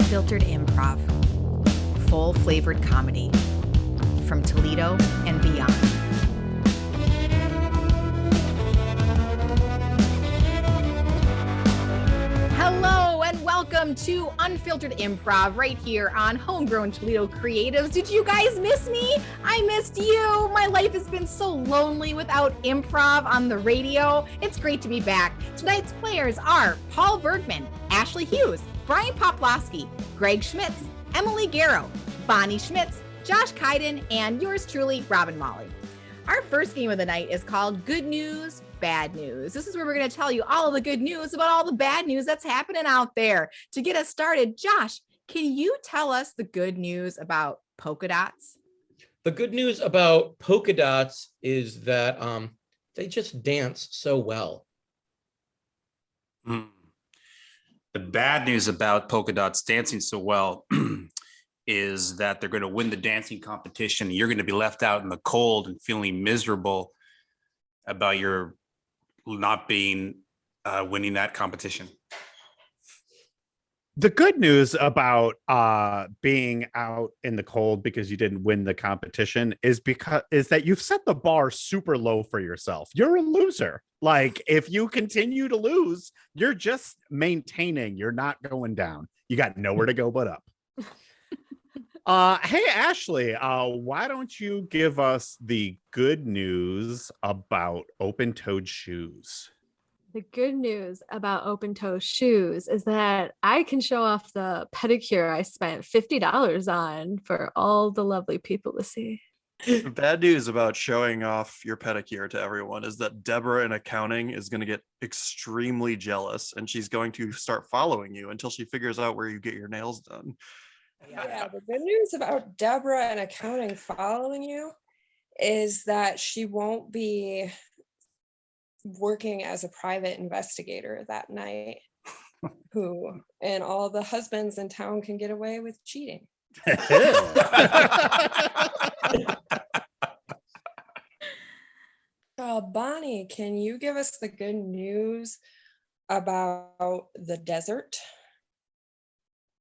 Unfiltered Improv. Full-flavored comedy from Toledo and beyond. Hello and welcome to Unfiltered Improv right here on Homegrown Toledo Creatives. Did you guys miss me? I missed you. My life has been so lonely without improv on the radio. It's great to be back. Tonight's players are Paul Bergman, Ashley Hughes, Brian Poplowski, Greg Schmitz, Emily Garrow, Bonnie Schmitz, Josh Kaiden, and yours truly, Robin Molly. Our first game of the night is called Good News, Bad News. This is where we're going to tell you all of the good news about all the bad news that's happening out there. To get us started, Josh, can you tell us the good news about polka dots? The good news about polka dots is that they just dance so well. The bad news about polka dots dancing so well is that they're going to win the dancing competition. You're going to be left out in the cold and feeling miserable about your not being winning that competition. The good news about being out in the cold because you didn't win the competition is that you've set the bar super low for yourself. You're a loser. Like, if you continue to lose, you're just maintaining. You're not going down. You got nowhere to go but up. Hey, Ashley, why don't you give us the good news about open-toed shoes? The good news about open-toe shoes is that I can show off the pedicure I spent $50 on for all the lovely people to see. The bad news about showing off your pedicure to everyone is that Deborah in accounting is going to get extremely jealous, and she's going to start following you until she figures out where you get your nails done. Yeah, the good news about Deborah in accounting following you is that she won't be working as a private investigator that night, and all the husbands in town can get away with cheating. Bonnie, can you give us the good news about the desert?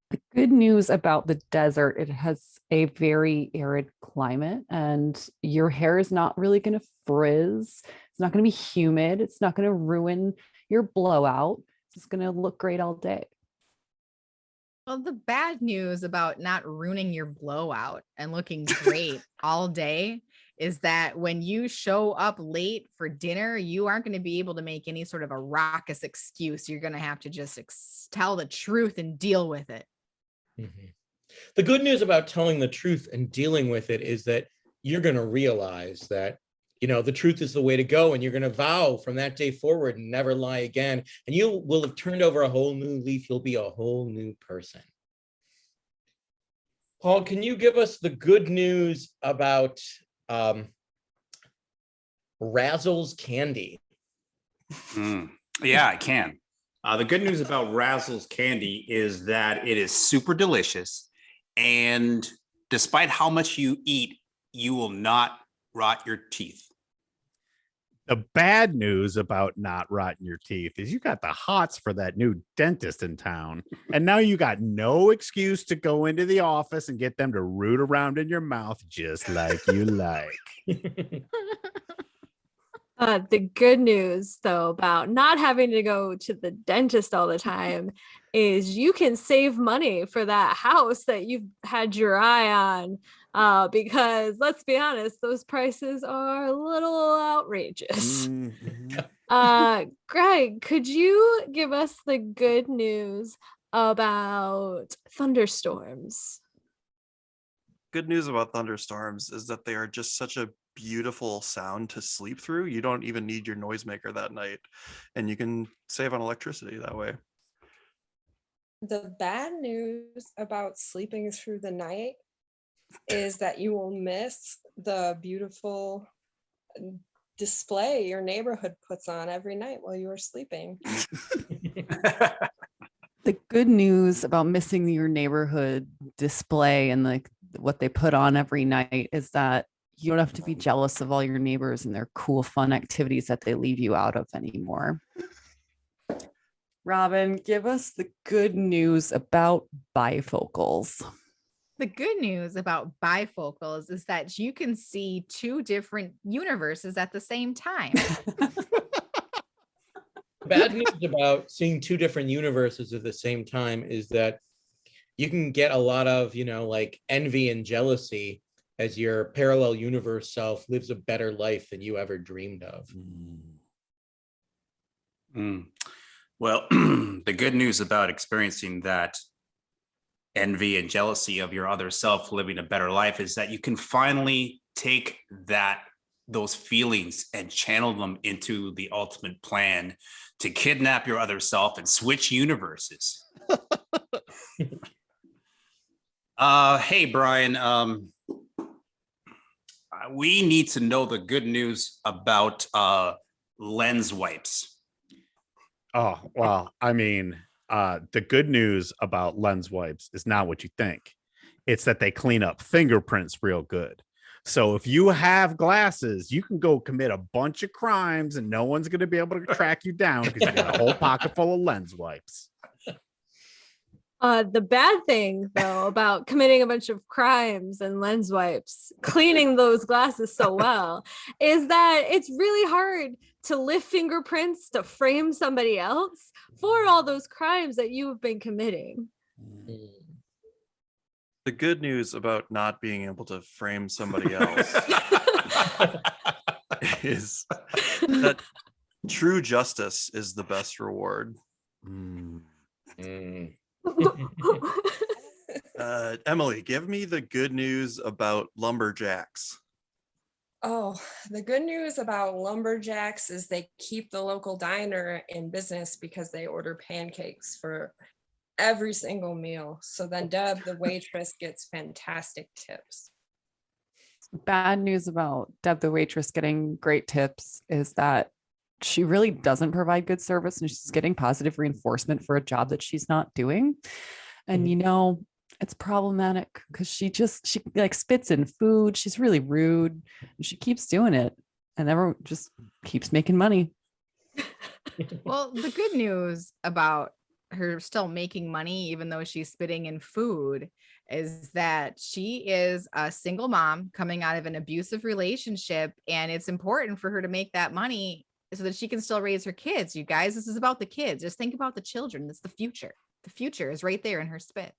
The good news about the desert, it has a very arid climate and your hair is not really going to frizz. It's not going to be humid. It's not going to ruin your blowout. It's going to look great all day. Well, the bad news about not ruining your blowout and looking great all day is that when you show up late for dinner, you aren't going to be able to make any sort of a raucous excuse. You're going to have to just tell the truth and deal with it. Mm-hmm. The good news about telling the truth and dealing with it is that you're going to realize that, you know, the truth is the way to go, and you're going to vow from that day forward and never lie again. And you will have turned over a whole new leaf. You'll be a whole new person. Paul, can you give us the good news about Razzles candy? Yeah, I can. The good news about Razzles candy is that it is super delicious, and despite how much you eat, you will not rot your teeth. The bad news about not rotting your teeth is you got the hots for that new dentist in town, and now you got no excuse to go into the office and get them to root around in your mouth just like you like. The good news, though, about not having to go to the dentist all the time is you can save money for that house that you've had your eye on, because let's be honest, those prices are a little outrageous. Mm-hmm. Greg, could you give us the good news about thunderstorms? Good news about thunderstorms is that they are just such a beautiful sound to sleep through. You don't even need your noisemaker that night, and you can save on electricity that way. The bad news about sleeping through the night is that you will miss the beautiful display your neighborhood puts on every night while you are sleeping. The good news about missing your neighborhood display and like what they put on every night is that you don't have to be jealous of all your neighbors and their cool, fun activities that they leave you out of anymore. Robin, give us the good news about bifocals. The good news about bifocals is that you can see two different universes at the same time. Bad news about seeing two different universes at the same time is that you can get a lot of, like envy and jealousy as your parallel universe self lives a better life than you ever dreamed of. Well, the good news about experiencing that envy and jealousy of your other self living a better life is that you can finally take those feelings and channel them into the ultimate plan to kidnap your other self and switch universes. Hey, Brian, we need to know the good news about lens wipes. Oh, well, I mean, the good news about lens wipes is not what you think. It's that they clean up fingerprints real good. So if you have glasses, you can go commit a bunch of crimes and no one's going to be able to track you down because you got a whole pocket full of lens wipes. The bad thing, though, about committing a bunch of crimes and lens wipes, cleaning those glasses so well, is that it's really hard to lift fingerprints to frame somebody else for all those crimes that you have been committing. The good news about not being able to frame somebody else is that true justice is the best reward. Emily, give me the good news about lumberjacks. Oh, the good news about lumberjacks is they keep the local diner in business because they order pancakes for every single meal. So then Deb, the waitress, gets fantastic tips. Bad news about Deb, the waitress, getting great tips is that she really doesn't provide good service and she's getting positive reinforcement for a job that she's not doing. And, it's problematic because she like spits in food. She's really rude and she keeps doing it and everyone just keeps making money. Well, the good news about her still making money, even though she's spitting in food, is that she is a single mom coming out of an abusive relationship. And it's important for her to make that money so that she can still raise her kids. You guys, this is about the kids. Just think about the children. It's the future. The future is right there in her spit.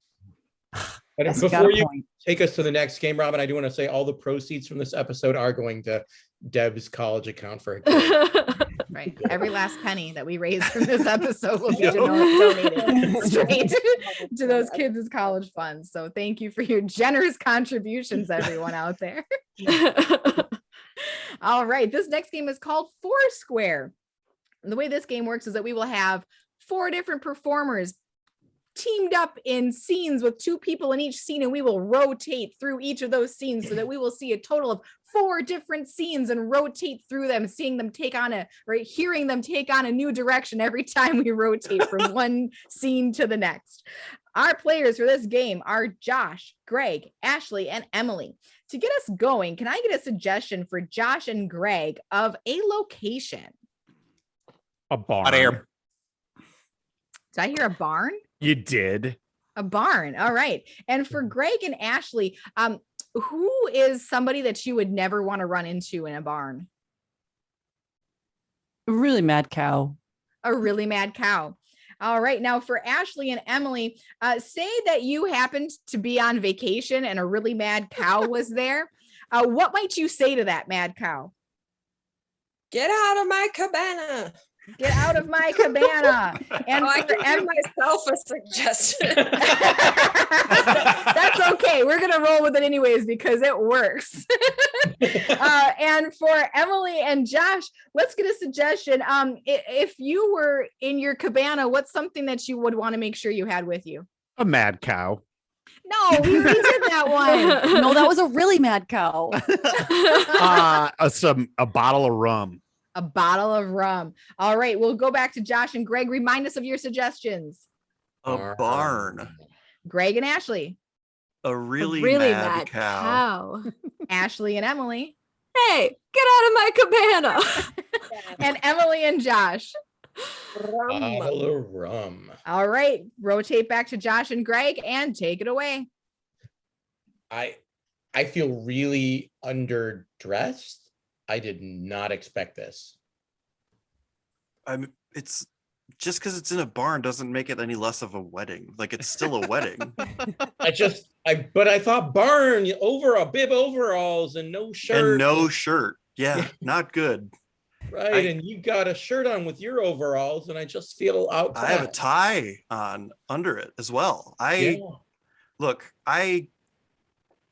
And before you take us to the next game, Robin, I do want to say all the proceeds from this episode are going to Deb's college account for her kids. Right. Every last penny that we raise from this episode will be donated straight to those kids' college funds. So thank you for your generous contributions, everyone out there. All right. This next game is called Foursquare. And the way this game works is that we will have 4 different performers teamed up in scenes with 2 people in each scene, and we will rotate through each of those scenes so that we will see a total of 4 different scenes and rotate through them, seeing them take on hearing them take on a new direction every time we rotate from one scene to the next. Our players for this game are Josh, Greg, Ashley, and Emily. To get us going, can I get a suggestion for Josh and Greg of a location? A barn. Hot air. Did I hear a barn? You did. A barn. All right. And for Greg and Ashley, who is somebody that you would never want to run into in a barn? A really mad cow. A really mad cow. All right. Now for Ashley and Emily, say that you happened to be on vacation and a really mad cow was there. What might you say to that mad cow? Get out of my cabana. Get out of my cabana. And I can give myself a suggestion. That's okay. We're going to roll with it anyways because it works. And for Emily and Josh, let's get a suggestion. If you were in your cabana, what's something that you would want to make sure you had with you? A mad cow. No, we already did that one. No, that was a really mad cow. A bottle of rum. A bottle of rum. All right, we'll go back to Josh and Greg. Remind us of your suggestions. A barn. Greg and Ashley. A really mad cow. Ashley and Emily. Hey, get out of my cabana. And Emily and Josh. Bottle of rum. All right, rotate back to Josh and Greg and take it away. I feel really underdressed. I did not expect this. It's just because it's in a barn doesn't make it any less of a wedding. Like, it's still a wedding. But I thought barn bib overalls and no shirt. And no shirt. Yeah, not good. Right, and you got a shirt on with your overalls, and I just feel outclassed. I have a tie on under it as well. Look, I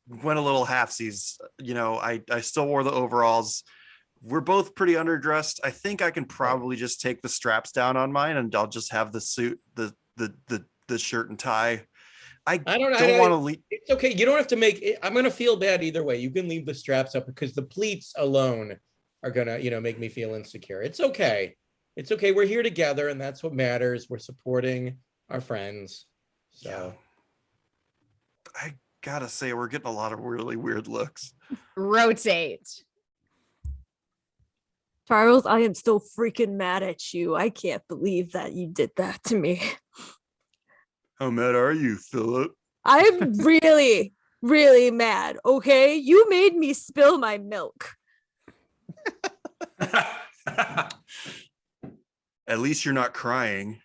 went a little halfsies. I still wore the overalls. We're both pretty underdressed. I think I can probably just take the straps down on mine, and I'll just have the suit, the shirt and tie. I don't want to leave. It's okay. You don't have to make it. I'm gonna feel bad either way. You can leave the straps up because the pleats alone are gonna, make me feel insecure. It's okay. It's okay. We're here together, and that's what matters. We're supporting our friends. So yeah. I gotta say, we're getting a lot of really weird looks. Rotate. Charles, I am still freaking mad at you. I can't believe that you did that to me. How mad are you, Philip? I'm really, really mad, okay? You made me spill my milk. At least you're not crying.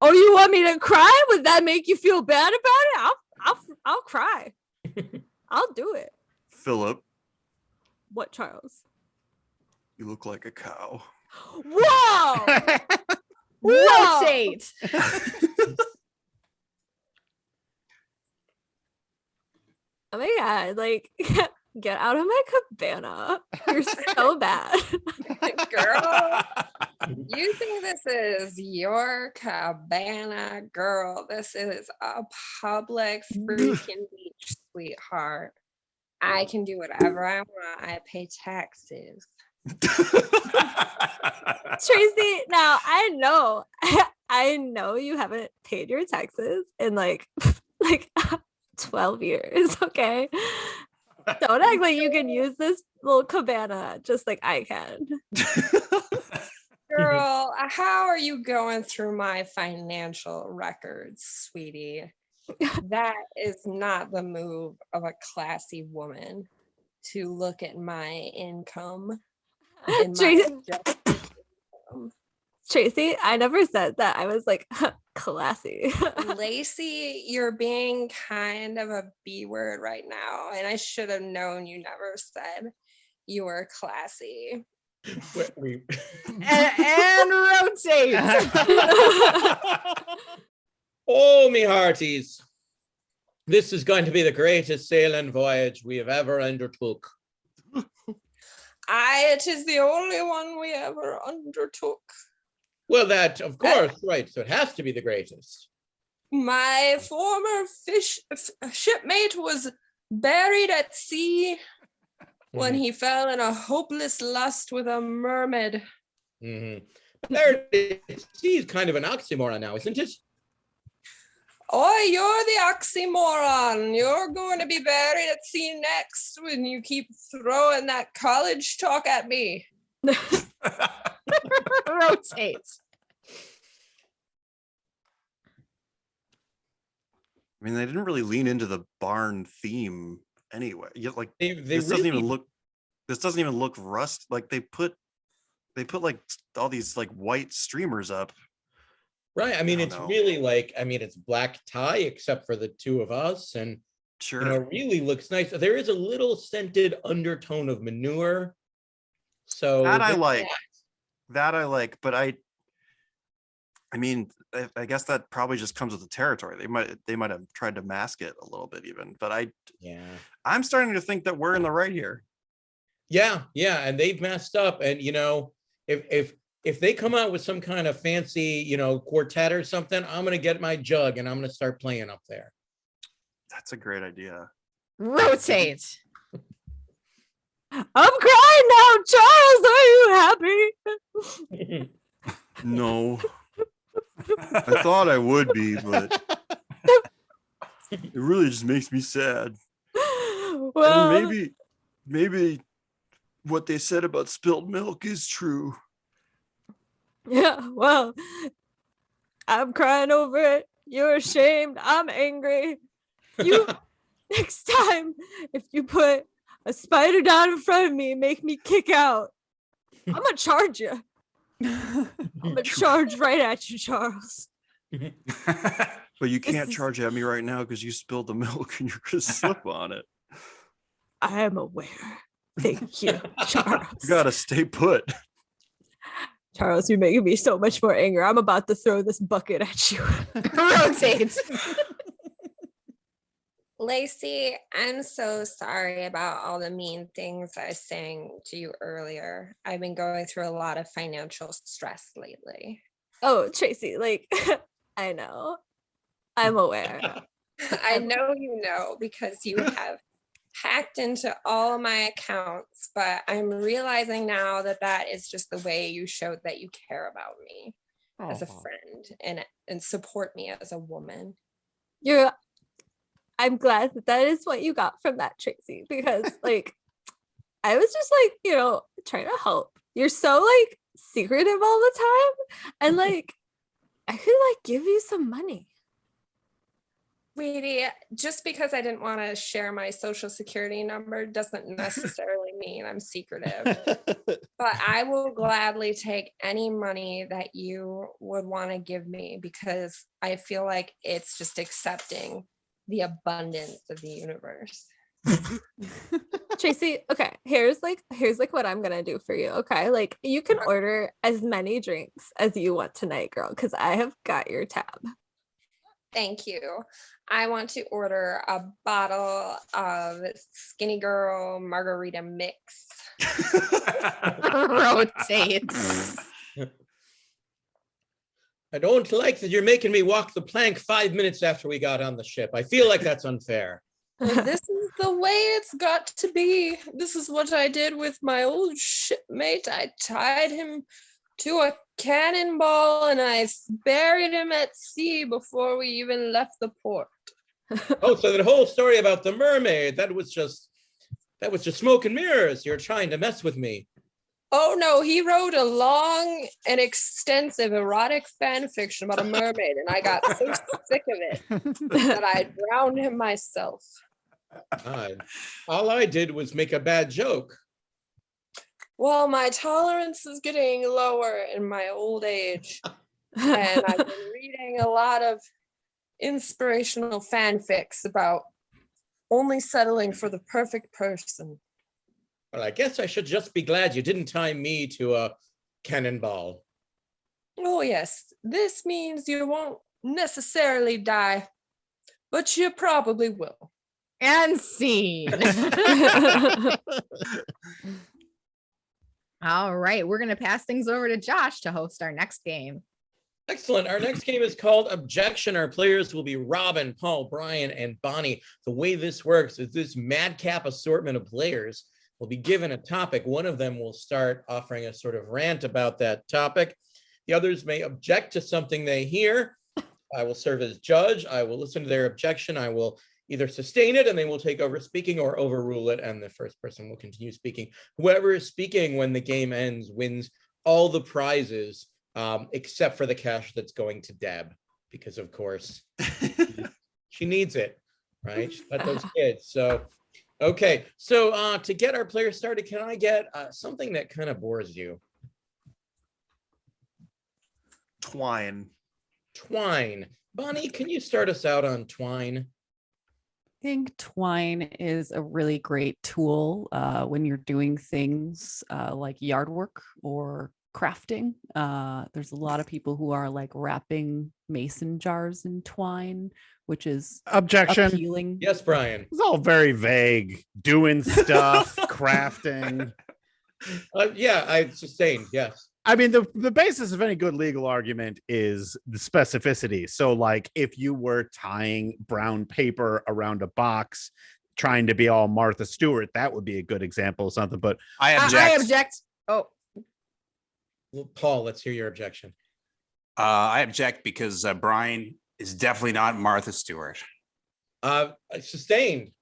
Oh, you want me to cry? Would that make you feel bad about it? I'll cry. I'll do it. Philip. What, Charles? You look like a cow. Whoa! Rotate. Oh my God, get out of my cabana. You're so bad. Girl, you think this is your cabana, girl? This is a public freaking beach, sweetheart. I can do whatever I want. I pay taxes. Tracy, now I know you haven't paid your taxes in like 12 years, okay? Don't act like you can use this little cabana just like I can. Girl, how are you going through my financial records, sweetie? That is not the move of a classy woman, to look at my income. Tracy, I never said that. I was like, classy. Lacey, you're being kind of a B word right now, and I should have known you never said you were classy. and rotate. Oh, me hearties. This is going to be the greatest sailing voyage we have ever undertook. It is the only one we ever undertook. Well, that, of course, right. So it has to be the greatest. My former shipmate was buried at sea when he fell in a hopeless lust with a mermaid. There it is. She's kind of an oxymoron now, isn't it? Oh, you're the oxymoron. You're going to be buried at sea next when you keep throwing that college talk at me. Rotate. I mean, they didn't really lean into the barn theme anyway. This doesn't even look rust. Like they put like all these like white streamers up. Right. I mean, it's really it's black tie except for the two of us, and sure, it really looks nice. There is a little scented undertone of manure. So that I like, but I mean, I guess that probably just comes with the territory. They might have tried to mask it a little bit even, but I'm starting to think that we're in the right here. Yeah, and they've messed up. And if they come out with some kind of fancy, quartet or something, I'm gonna get my jug and I'm gonna start playing up there. That's a great idea. Rotate. I'm crying now, Charles. Are you happy? No. I thought I would be, but it really just makes me sad. Well, and maybe what they said about spilled milk is true. Yeah, well, I'm crying over it. You're ashamed. I'm angry. You next time, if you put a spider down in front of me and make me kick out, I'm gonna charge you. I'm gonna charge right at you, Charles. But you can't charge at me right now because you spilled the milk and you're gonna slip on it. I am aware. Thank you, Charles. You gotta stay put. Charles, you're making me so much more angry. I'm about to throw this bucket at you. Rotate. Lacey, I'm so sorry about all the mean things I was saying to you earlier. I've been going through a lot of financial stress lately. Oh, Tracy, like, I know. I'm aware. I know you know because you have hacked into all of my accounts, but I'm realizing now that that is just the way you showed that you care about me as a friend and support me as a woman. I'm glad that is what you got from that, Tracy, because like I was just like, trying to help. You're so like secretive all the time, and like I could like give you some money. Sweetie, just because I didn't want to share my social security number doesn't necessarily mean I'm secretive. But I will gladly take any money that you would want to give me because I feel like it's just accepting the abundance of the universe. Tracy, okay, here's like what I'm gonna do for you. Okay, like you can order as many drinks as you want tonight, girl, because I have got your tab. Thank you. I want to order a bottle of Skinny Girl margarita mix. Rotate. I don't like that you're making me walk the plank 5 minutes after we got on the ship. I feel like that's unfair. This is the way it's got to be. This is what I did with my old shipmate. I tied him to a cannonball and I buried him at sea before we even left the port. Oh, so the whole story about the mermaid, that was just smoke and mirrors. You're trying to mess with me. Oh no, he wrote a long and extensive erotic fan fiction about a mermaid, and I got so sick of it that I drowned him myself. All I did was make a bad joke. Well, my tolerance is getting lower in my old age, and I've been reading a lot of inspirational fanfics about only settling for the perfect person. Well, I guess I should just be glad you didn't tie me to a cannonball. Oh, yes. This means you won't necessarily die, but you probably will. And scene. All right, we're going to pass things over to Josh to host our next game. Excellent. Our next game is called Objection. Our players will be Robin, Paul, Brian, and Bonnie. The way this works is this madcap assortment of players will be given a topic. One of them will start offering a sort of rant about that topic. The others may object to something they hear. I will serve as judge. I will listen to their objection. I will either sustain it and they will take over speaking or overrule it, and the first person will continue speaking. Whoever is speaking when the game ends wins all the prizes, except for the cash that's going to Deb, because of course she needs it, right? She's got those kids. So, okay. So to get our players started, can I get something that kind of bores you? Twine. Twine. Bonnie, can you start us out on twine? I think twine is a really great tool when you're doing things like yard work or crafting. There's a lot of people who are like wrapping mason jars in twine, which is Objection. appealing. Yes, Brian. It's all very vague. Doing stuff, crafting. Yeah, I sustained. Yes. I mean, the basis of any good legal argument is the specificity. So, like, if you were tying brown paper around a box, trying to be all Martha Stewart, that would be a good example of something. But I object. I object. Oh, Well, Paul, let's hear your objection. I object because Brian is definitely not Martha Stewart. Sustained.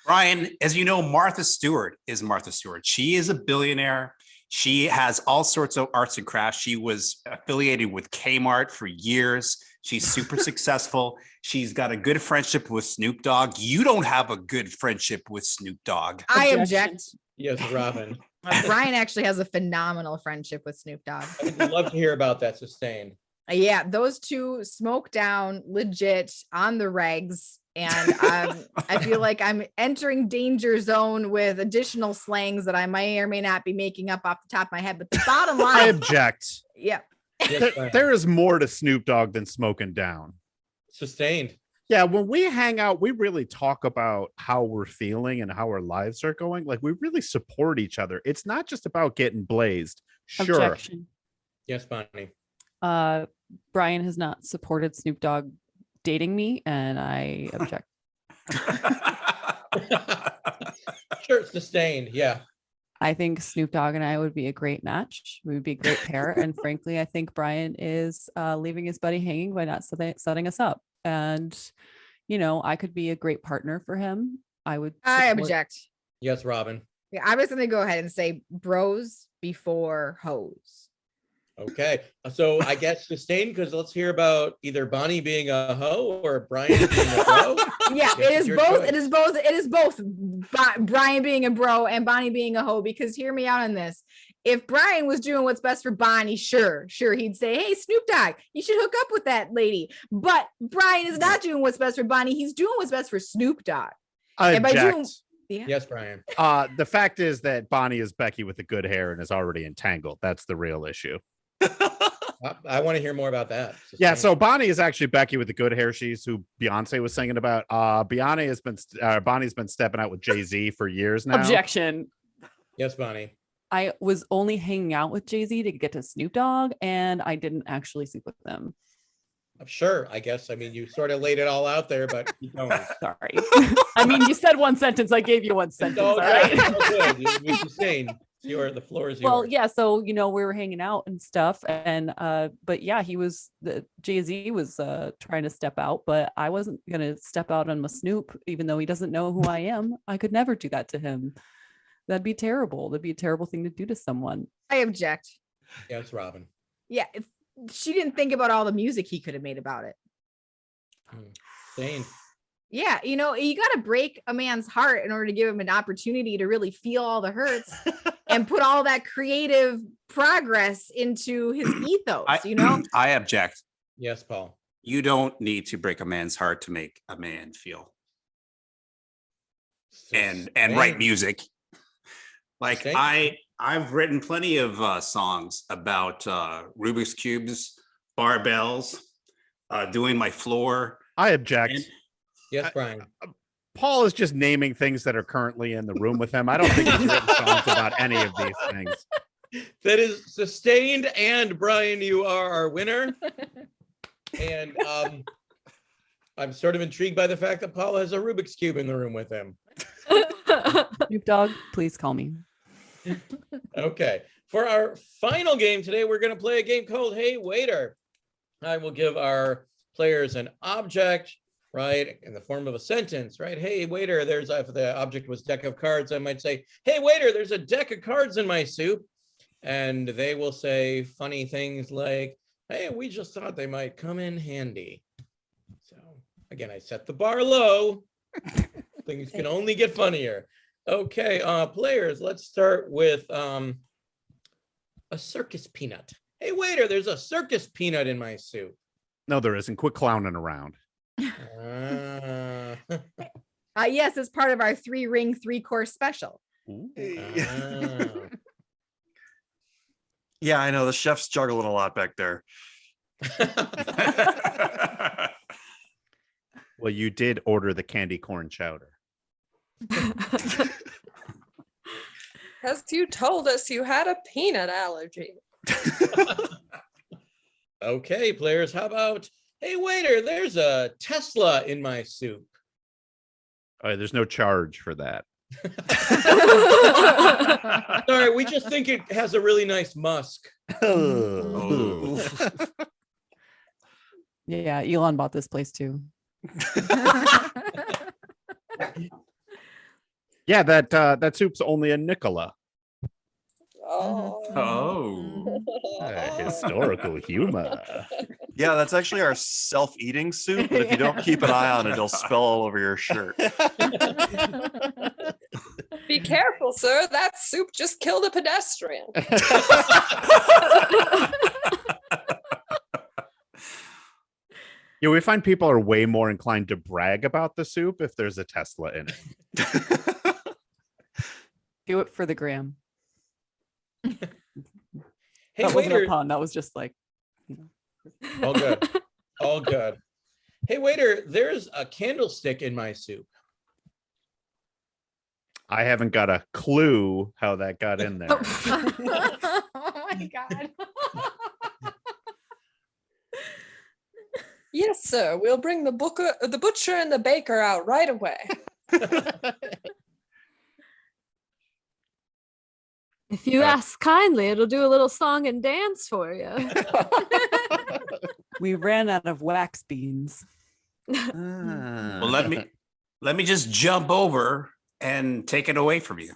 Brian, as you know, Martha Stewart is Martha Stewart. She is a billionaire. She has all sorts of arts and crafts. She was affiliated with Kmart for years. She's super successful. She's got a good friendship with Snoop Dogg. You don't have a good friendship with Snoop Dogg. I Objection. object. Yes, Robin. Brian actually has a phenomenal friendship with Snoop Dogg. I'd love to hear about that. Sustained. Yeah, those two smoke down legit on the regs. And I feel like I'm entering danger zone with additional slangs that I may or may not be making up off the top of my head. But the bottom I line, object. yeah, Yes, Brian. There is more to Snoop Dogg than smoking down. Sustained. Yeah, when we hang out, we really talk about how we're feeling and how our lives are going. Like, we really support each other. It's not just about getting blazed. Sure. Objection. Yes, Bonnie. Brian has not supported Snoop Dogg dating me, and I object. Sure, sustained. Yeah. I think Snoop Dogg and I would be a great match. We would be a great pair. And frankly, I think Brian is leaving his buddy hanging by not setting us up. And, you know, I could be a great partner for him. I object. Yes, Robin. Yeah, I was going to go ahead and say bros before hoes. Okay. So I guess sustained, because let's hear about either Bonnie being a hoe or Brian being a bro. Yeah, This it is your both. choice. It is both. It is both. Brian being a bro and Bonnie being a hoe. Because hear me out on this. If Brian was doing what's best for Bonnie, sure, he'd say, "Hey, Snoop Dogg, you should hook up with that lady." But Brian is not doing what's best for Bonnie. He's doing what's best for Snoop Dogg. I And by object. doing- Yeah. Yes, Brian. The fact is that Bonnie is Becky with the good hair and is already entangled. That's the real issue. I want to hear more about that. Yeah, Sustained. so Bonnie is actually Becky with the good hair. She's who Beyonce was singing about. Bonnie's been stepping out with Jay-Z for years now. Objection. Yes, Bonnie. I was only hanging out with Jay-Z to get to Snoop Dogg, and I didn't actually sleep with them. Sure, I guess. I mean, you sort of laid it all out there, but keep going. Sorry. I mean, you said one sentence. I gave you one sentence. It's all All right. good. It's all good. You sustained. The floor is yours. Well, yeah. So, you know, we were hanging out and stuff. And, but yeah, Jay-Z was trying to step out, but I wasn't going to step out on my Snoop, even though he doesn't know who I am. I could never do that to him. That'd be terrible. That'd be a terrible thing to do to someone. I object. Yes, Robin. Yeah, if she didn't think about all the music he could have made about it. Sustained. Yeah, you know, you got to break a man's heart in order to give him an opportunity to really feel all the hurts and put all that creative progress into his ethos, you know? I object. Yes, Paul. You don't need to break a man's heart to make a man feel and write music. Like Sustained. I've written plenty of songs about Rubik's cubes, barbells, doing my floor. I object. Yes, Brian. Paul is just naming things that are currently in the room with him. I don't think he's written songs about any of these things. That is sustained, and Brian, you are our winner. And I'm sort of intrigued by the fact that Paul has a Rubik's Cube in the room with him. Snoop Dogg, please call me. Okay. For our final game today, we're going to play a game called Hey Waiter. I will give our players an object, right, in the form of a sentence, right? Hey waiter, if the object was deck of cards, I might say, hey waiter, there's a deck of cards in my soup. And they will say funny things like, hey, we just thought they might come in handy. So again, I set the bar low. Things can only get funnier. Okay, players, let's start with a circus peanut. Hey waiter, there's a circus peanut in my soup. No, there isn't. Quit clowning around. Yes, it's part of our 3-ring, 3-course special. Yeah, I know the chef's juggling a lot back there. Well, you did order the candy corn chowder. Because you told us you had a peanut allergy. Okay, players, how about, hey waiter, there's a Tesla in my soup. All right, there's no charge for that. Sorry, we just think it has a really nice musk. Oh. Yeah, Elon bought this place too. Yeah, that soup's only a Nicola. Oh. Historical humor. Yeah, that's actually our self-eating soup, but if you don't keep an eye on it, it'll spill all over your shirt. Be careful, sir. That soup just killed a pedestrian. Yeah, we find people are way more inclined to brag about the soup if there's a Tesla in it. Do it for the gram. Hey, That wasn't a waiter. pun. That was just like, All good. All good. Hey, waiter, there's a candlestick in my soup. I haven't got a clue how that got in there. Oh my God. Yes, sir. We'll bring the butcher and the baker out right away. If you ask kindly, it'll do a little song and dance for you. we ran out of wax beans. Well, let me just jump over and take it away from you.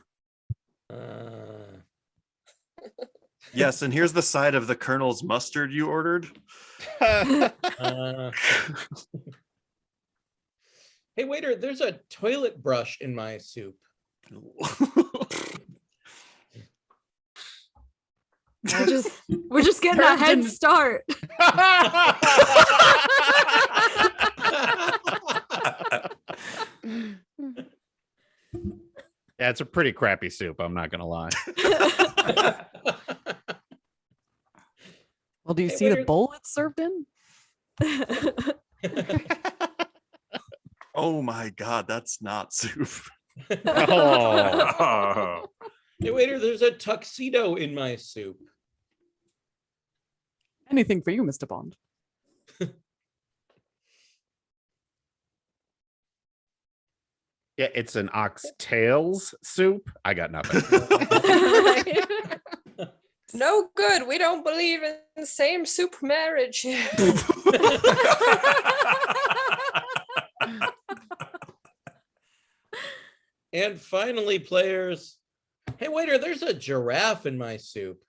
Yes, and here's the side of the Colonel's mustard you ordered. Hey, waiter, there's a toilet brush in my soup. We're just getting a head start. Yeah, it's a pretty crappy soup. I'm not gonna lie. Well, do you Hey, see the waiter. bowl it's served in? Oh my God, that's not soup. Oh. Hey, waiter, there's a tuxedo in my soup. Anything for you, Mr. Bond. Yeah, it's an oxtails soup. I got nothing. No good. We don't believe in same soup marriage here. And finally, players, hey, waiter, there's a giraffe in my soup.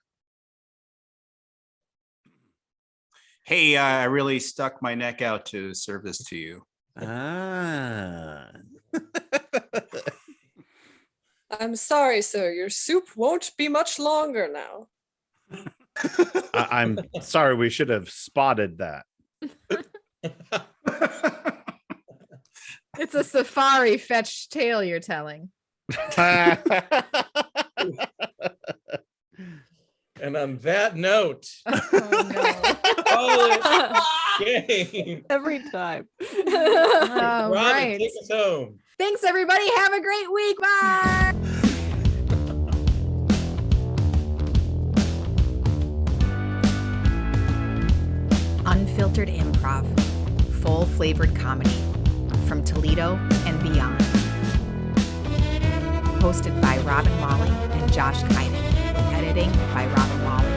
Hey, I really stuck my neck out to serve this to you. Ah. I'm sorry, sir. Your soup won't be much longer now. I'm sorry. We should have spotted that. It's a safari fetched tale you're telling. And on that note, Oh, no. call it game. Every time. All Robin, right. take us home. Thanks, everybody. Have a great week. Bye. Unfiltered Improv. Full flavored comedy from Toledo and beyond. Hosted by Robin Wally and Josh Kynan. Editing by Robin Wally.